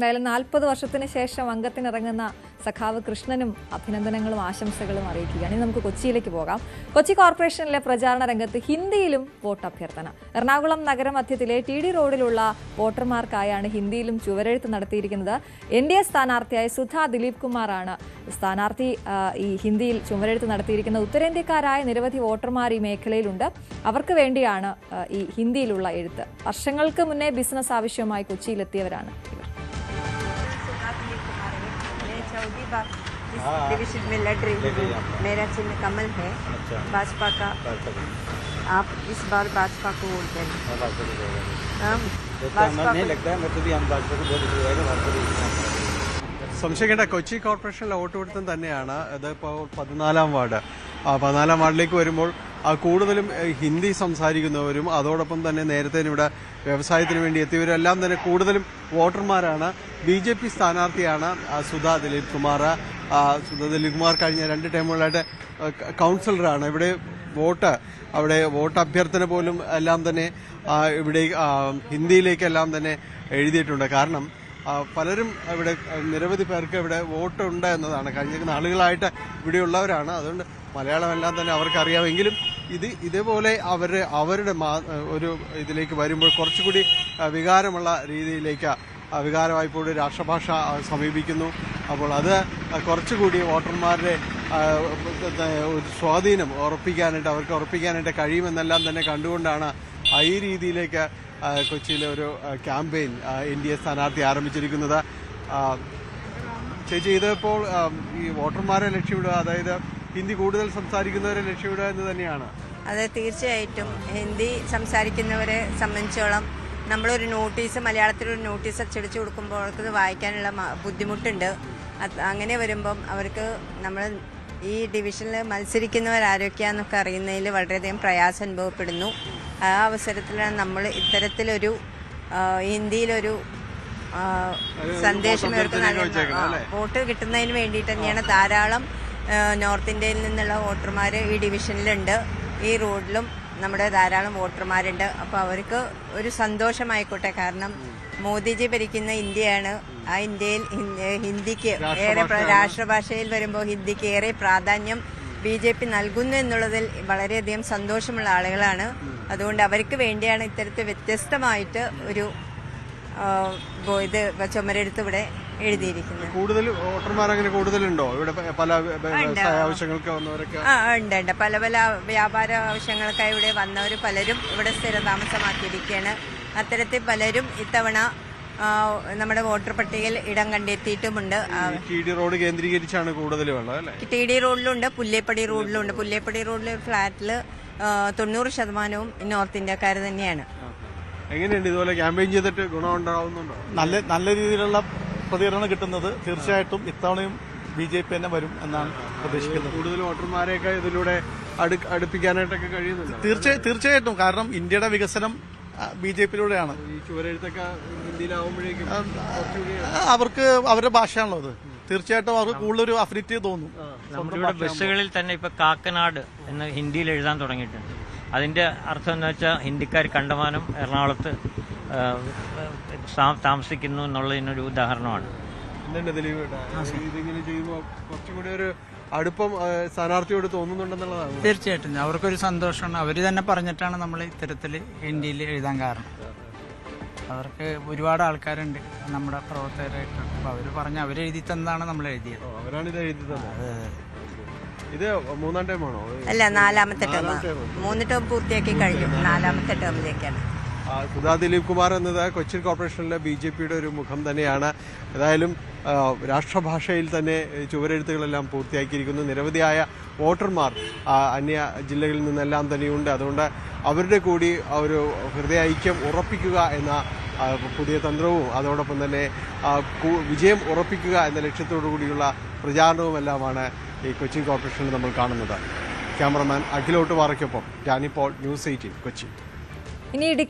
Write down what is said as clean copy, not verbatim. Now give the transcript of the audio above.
എന്തായാലും 40 വർഷത്തിന് ശേഷം അംഗത്തിനിറങ്ങുന്ന സഖാവ് കൃഷ്ണനും അഭിനന്ദനങ്ങളും ആശംസകളും അറിയിക്കുകയാണ്. ഇനി നമുക്ക് കൊച്ചിയിലേക്ക് പോകാം. കൊച്ചി കോർപ്പറേഷനിലെ പ്രചാരണ രംഗത്ത് ഹിന്ദിയിലും വോട്ട് അഭ്യർത്ഥന. എറണാകുളം നഗരമധ്യത്തിലെ TD റോഡിലുള്ള വോട്ടർമാർക്കായാണ് ഹിന്ദിയിലും ചുവരെഴുത്ത് നടത്തിയിരിക്കുന്നത്. NDA സ്ഥാനാർത്ഥിയായ സുധാ ദിലീപ് കുമാറാണ് സ്ഥാനാർത്ഥി. ഈ ഹിന്ദിയിൽ ചുവരെഴുത്ത് നടത്തിയിരിക്കുന്നത്. ഉത്തരേന്ത്യക്കാരായ നിരവധി വോട്ടർമാർ ഈ മേഖലയിലുണ്ട്. അവർക്ക് വേണ്ടിയാണ് ഈ ഹിന്ദിയിലുള്ള എഴുത്ത്. വർഷങ്ങൾക്ക് മുന്നേ ബിസിനസ് ആവശ്യമായി കൊച്ചിയിലെത്തിയവരാണ് ഇവർ. चौथी बार इस डिवीजन में लड़ रही हूँ. मेरा चिन्ह कमल है. भाजपा का आप इस बार भाजपा को वोट दें. नहीं लगता है मैं तो भी हम भाजपा को बहुत സംശയിക്കേണ്ട കൊച്ചി കോർപ്പറേഷനിലെ വോട്ടുപിടുത്തം തന്നെയാണ്. ഇതിപ്പോൾ 14-ാം വാർഡ്. 14-ാം വാർഡിലേക്ക് വരുമ്പോൾ കൂടുതലും ഹിന്ദി സംസാരിക്കുന്നവരും അതോടൊപ്പം തന്നെ നേരത്തെ ഇവിടെ വ്യവസായത്തിന് വേണ്ടി എത്തിയവരും എല്ലാം തന്നെ കൂടുതലും വോട്ടർമാരാണ്. BJP സ്ഥാനാർത്ഥിയാണ് സുധാ ദിലീപ് കുമാർ. സുധാ ദിലീപ് കുമാർ കഴിഞ്ഞ 2 ടൈമുകളായിട്ട് കൗൺസിലറാണ്. ഇവിടെ വോട്ട് അഭ്യർത്ഥന പോലും എല്ലാം തന്നെ ഇവിടെ ഹിന്ദിയിലേക്കെല്ലാം തന്നെ എഴുതിയിട്ടുണ്ട്. കാരണം പലരും ഇവിടെ നിരവധി പേർക്ക് ഇവിടെ വോട്ടുണ്ട് എന്നതാണ്. കഴിഞ്ഞ നാളുകളായിട്ട് ഇവിടെയുള്ളവരാണ്. അതുകൊണ്ട് മലയാളമെല്ലാം തന്നെ അവർക്കറിയാമെങ്കിലും ഇതേപോലെ അവരുടെ ഒരു ഇതിലേക്ക് വരുമ്പോൾ കുറച്ചുകൂടി വികാരമുള്ള രീതിയിലേക്ക് വികാരമായിപ്പോൾ രാഷ്ട്രഭാഷ സമീപിക്കുന്നു. അപ്പോൾ അത് കുറച്ചുകൂടി വോട്ടർമാരുടെ ഒരു സ്വാധീനം അവർക്ക് ഉറപ്പിക്കാനായിട്ട് കഴിയുമെന്നെല്ലാം തന്നെ കണ്ടുകൊണ്ടാണ് ഈ രീതിയിലേക്ക് കൊച്ചിയിലെ ഒരു ക്യാമ്പയിൻ NDA സ്ഥാനാർത്ഥി ആരംഭിച്ചിരിക്കുന്നത്. ചേച്ചി, ഇതിപ്പോൾ ഈ വോട്ടർമാരെ ലക്ഷ്യമിടുക, അതായത് ഹിന്ദി കൂടുതൽ സംസാരിക്കുന്നവരെ ലക്ഷ്യമിടുക എന്ന് തന്നെയാണ്. അതെ, തീർച്ചയായിട്ടും ഹിന്ദി സംസാരിക്കുന്നവരെ സംബന്ധിച്ചോളം നമ്മളൊരു നോട്ടീസ് മലയാളത്തിലൊരു നോട്ടീസ് അച്ചടിച്ചു കൊടുക്കുമ്പോൾ അവർക്ക് വായിക്കാനുള്ള ബുദ്ധിമുട്ടുണ്ട്. അങ്ങനെ വരുമ്പം അവർക്ക് നമ്മൾ ഈ ഡിവിഷനിൽ മത്സരിക്കുന്നവരാരൊക്കെയാന്നൊക്കെ അറിയുന്നതിൽ വളരെയധികം പ്രയാസം അനുഭവപ്പെടുന്നു. ആ അവസരത്തിലാണ് നമ്മൾ ഇത്തരത്തിലൊരു ഹിന്ദിയിലൊരു സന്ദേശം ഇവർക്ക് നൽകുന്നത്. വോട്ട് കിട്ടുന്നതിന് വേണ്ടിയിട്ട് തന്നെയാണ്. ധാരാളം നോർത്ത് ഇന്ത്യയിൽ നിന്നുള്ള വോട്ടർമാർ ഈ ഡിവിഷനിലുണ്ട്. ഈ റോഡിലും നമ്മുടെ ധാരാളം വോട്ടർമാരുണ്ട്. അപ്പോൾ അവർക്ക് ഒരു സന്തോഷമായിക്കോട്ടെ. കാരണം മോദിജി ഭരിക്കുന്ന ഇന്ത്യയാണ്. ആ ഇന്ത്യയിൽ ഹിന്ദിക്ക് ഏറെ രാഷ്ട്രഭാഷയിൽ വരുമ്പോൾ ഹിന്ദിക്ക് ഏറെ പ്രാധാന്യം BJP നൽകുന്നു എന്നുള്ളതിൽ വളരെയധികം സന്തോഷമുള്ള ആളുകളാണ്. അതുകൊണ്ട് അവർക്ക് വേണ്ടിയാണ് ഇത്തരത്തിൽ വ്യത്യസ്തമായിട്ട് ഒരു ഇത് ചുമരെടുത്ത് ഇവിടെ എഴുതിയിരിക്കുന്നത്. കൂടുതൽ വോട്ടർമാർ അങ്ങനെ കൂടുതലുണ്ടോ ഇവിടെ? പല ആവശ്യങ്ങൾക്ക് വന്നവരൊക്കെ ഉണ്ട്. പല വ്യാപാര ആവശ്യങ്ങൾക്കായി ഇവിടെ വന്നവർ പലരും ഇവിടെ സ്ഥിരതാമസമാക്കിയിരിക്കുകയാണ്. അത്തരത്തിൽ പലരും ഇത്തവണ നമ്മുടെ വോട്ടർ പട്ടികയിൽ ഇടം കണ്ടെത്തിയിട്ടുമുണ്ട്. TD റോഡ് കേന്ദ്രീകരിച്ചാണ് കൂടുതലും ഉള്ളത് അല്ലേ? TD റോഡിലുണ്ട്, പുല്ലേപ്പടി റോഡിലുണ്ട്. പുല്ലേപ്പടി റോഡിലെ ഫ്ലാറ്റിൽ 90% നോർത്ത് ഇന്ത്യക്കാർ തന്നെയാണ്. എങ്ങനെയുണ്ട് ഇതുപോലെ ക്യാമ്പയിൻ ചെയ്തിട്ട് ഗുണമുണ്ടാവുന്നുണ്ടോ? നല്ല രീതിയിലുള്ള പ്രതികരണം കിട്ടുന്നത് തീർച്ചയായിട്ടും ഇത്തവണയും BJP തന്നെ വരും എന്നാണ് പ്രതീക്ഷിക്കുന്നത്. കൂടുതൽ വോട്ടർമാരെയൊക്കെ ഇതിലൂടെ അടുപ്പിക്കാനായിട്ടൊക്കെ കഴിയുന്നുണ്ട്. തീർച്ചയായിട്ടും. കാരണം ഇന്ത്യയുടെ വികസനം BJP-യിലൂടെയാണ്. ഈ ചുവരെഴുത്തൊക്കെ ഹിന്ദിയിലാവുമ്പോഴേക്കും അവർക്ക് അവരുടെ ഭാഷയാണല്ലോ അത്. തീർച്ചയായിട്ടും അവർക്ക് കൂടുതലൊരു അഫിനിറ്റി തോന്നും. നമ്മുടെ ബസ്സുകളിൽ തന്നെ ഇപ്പൊ കാക്കനാട് എന്ന് ഹിന്ദിയിൽ എഴുതാൻ തുടങ്ങിയിട്ടുണ്ട്. അതിന്റെ അർത്ഥം എന്ന് വെച്ചാൽ ഹിന്ദിക്കാർ കണ്ടമാനം എറണാകുളത്ത് താമസിക്കുന്നു എന്നുള്ളതിനൊരു ഉദാഹരണമാണ്. ഇതിങ്ങനെ ചെയ്യുമ്പോൾ കുറച്ചും കൂടി ഒരു അടുപ്പം സ്ഥാനാർത്ഥിയോട് തോന്നുന്നുണ്ടെന്നുള്ളതാണ്. തീർച്ചയായിട്ടും അവർക്കൊരു സന്തോഷമാണ്. അവർ തന്നെ പറഞ്ഞിട്ടാണ് നമ്മൾ ഇത്തരത്തിൽ ഹിന്ദിയിൽ എഴുതാൻ കാരണം. അവർക്ക് ഒരുപാട് ആൾക്കാരുണ്ട് നമ്മുടെ പ്രവർത്തകരായിട്ട്. അപ്പോൾ അവർ പറഞ്ഞ് അവരെഴുതി തന്നതാണ് നമ്മൾ എഴുതിയത്. അവരാണ് ഇത് എഴുതി തന്നത്. ഇത് 3-ാം ടൈമാണോ? അല്ല, 4ാമത്തെ ടേം. 3 ടേം പൂർത്തിയാക്കി കഴിഞ്ഞു. 4ാമത്തെ ടേമിലേക്കാണ്. സുധാ ദിലീപ് കുമാർ എന്നത് കൊച്ചിൻ കോർപ്പറേഷനിലെ BJP-യുടെ ഒരു മുഖം തന്നെയാണ്. ഏതായാലും രാഷ്ട്രഭാഷയിൽ തന്നെ ചുവരെഴുത്തുകളെല്ലാം പൂർത്തിയാക്കിയിരിക്കുന്നു. നിരവധിയായ വോട്ടർമാർ അന്യ ജില്ലകളിൽ നിന്നെല്ലാം തന്നെയുണ്ട്. അതുകൊണ്ട് അവരുടെ കൂടി ഒരു ഹൃദയ ഐക്യം ഉറപ്പിക്കുക എന്ന പുതിയ തന്ത്രവും അതോടൊപ്പം തന്നെ വിജയം ഉറപ്പിക്കുക എന്ന ലക്ഷ്യത്തോടു കൂടിയുള്ള പ്രചാരണവുമെല്ലാമാണ് ഈ കൊച്ചിൻ കോർപ്പറേഷനിൽ നമ്മൾ കാണുന്നത്. ക്യാമറമാൻ അഖിലോട്ട് വാറയ്ക്കൊപ്പം ജാനി പോൾ, News 18 കൊച്ചി. ഇനി